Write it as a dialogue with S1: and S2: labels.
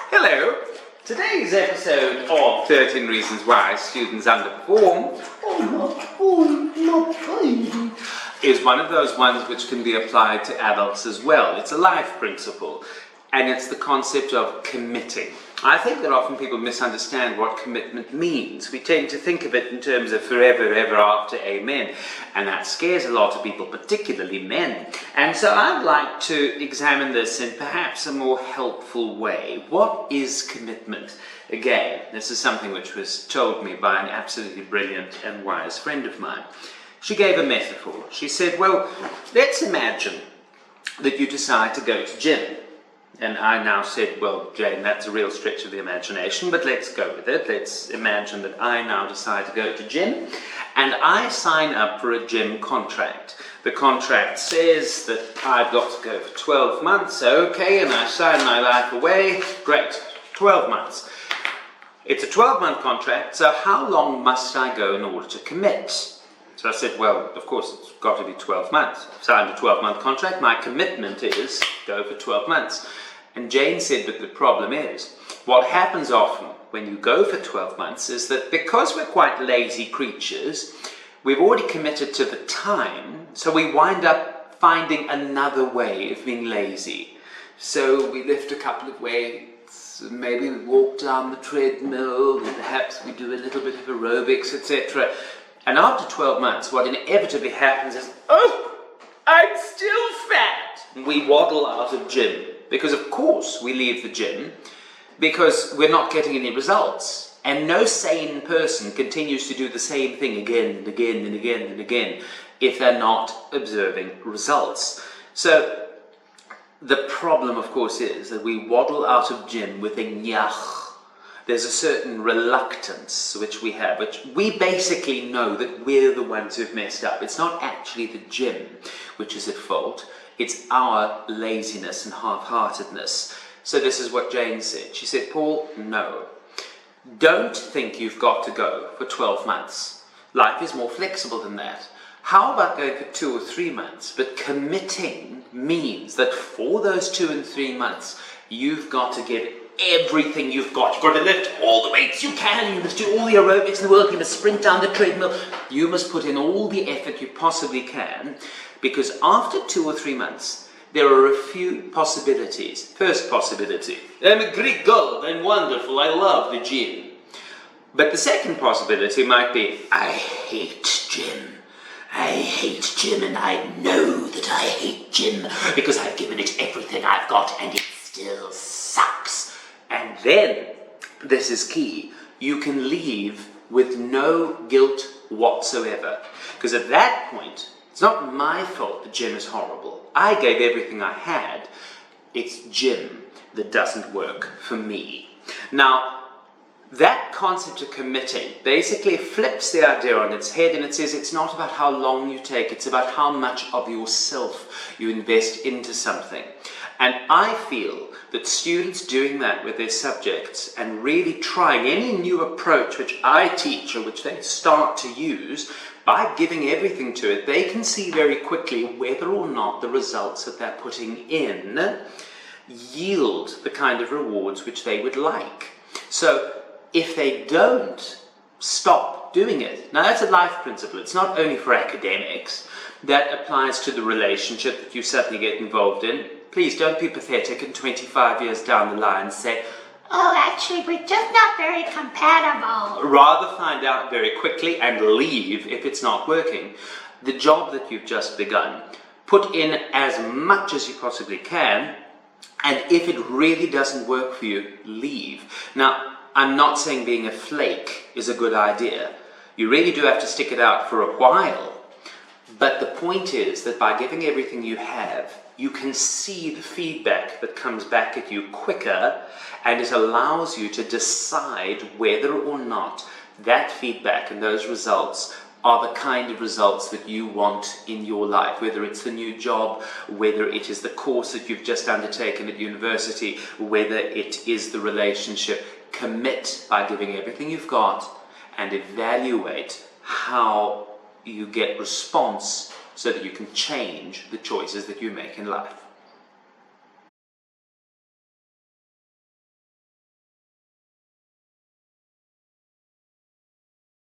S1: Hello! Today's episode of 13 Reasons Why Students Underperform is one of those ones which can be applied to adults as well. It's a life principle, and it's the concept of committing. I think that often people misunderstand what commitment means. We tend to think of it in terms of forever, ever after, amen, and that scares a lot of people, particularly men. And so I'd like to examine this in perhaps a more helpful way. What is commitment? Again, this is something which was told me by an absolutely brilliant and wise friend of mine. She gave a metaphor. She said, well, let's imagine that you decide to go to gym. And I now said, well, Jane, that's a real stretch of the imagination, but let's go with it. Let's imagine that I now decide to go to gym, and I sign up for a gym contract. The contract says that I've got to go for 12 months, okay, and I sign my life away. Great, 12 months. It's a 12-month contract, so how long must I go in order to commit? So I said, well, of course, it's got to be 12 months. I've signed a 12-month contract. My commitment is go for 12 months. And Jane said, but the problem is, what happens often when you go for 12 months is that because we're quite lazy creatures, we've already committed to the time, so we wind up finding another way of being lazy. So we lift a couple of weights, maybe we walk down the treadmill, and perhaps we do a little bit of aerobics, etc. And after 12 months, what inevitably happens is, oh, I'm still fat! And we waddle out of gym. Because of course we leave the gym because we're not getting any results. And no sane person continues to do the same thing again and again and again and again if they're not observing results. So the problem, of course, is that we waddle out of gym with a nyach. There's a certain reluctance which we have, which we basically know that we're the ones who've messed up. It's not actually the gym which is at fault. It's our laziness and half-heartedness. So this is what Jane said. She said, Paul, no. Don't think you've got to go for 12 months. Life is more flexible than that. How about going for 2 or 3 months? But committing means that for those 2 and 3 months, you've got to give everything you've got. You've got to lift all the weights you can. You must do all the aerobics in the world. You must sprint down the treadmill. You must put in all the effort you possibly can. Because after 2 or 3 months, there are a few possibilities. First possibility, I'm a Greek god, I'm wonderful, I love the gym. But the second possibility might be, I hate gym. I hate gym, and I know that I hate gym because I've given it everything I've got and it still sucks. And then, this is key, you can leave with no guilt whatsoever. Because at that point, it's not my fault the gym is horrible. I gave everything I had. It's gym that doesn't work for me. Now, that concept of committing basically flips the idea on its head, and it says it's not about how long you take, it's about how much of yourself you invest into something. And I feel that students doing that with their subjects and really trying any new approach which I teach or which they start to use, by giving everything to it, they can see very quickly whether or not the results that they're putting in yield the kind of rewards which they would like. So if they don't stop doing it, now that's a life principle, it's not only for academics, that applies to the relationship that you suddenly get involved in. Please don't be pathetic and 25 years down the line say, oh, actually, we're just not very compatible. Rather find out very quickly and leave if it's not working. The job that you've just begun, put in as much as you possibly can, and if it really doesn't work for you, leave. Now, I'm not saying being a flake is a good idea. You really do have to stick it out for a while. But the point is that by giving everything you have, you can see the feedback that comes back at you quicker, and it allows you to decide whether or not that feedback and those results are the kind of results that you want in your life, whether it's the new job, whether it is the course that you've just undertaken at university, whether it is the relationship. Commit by giving everything you've got and evaluate how you get response so that you can change the choices that you make in life.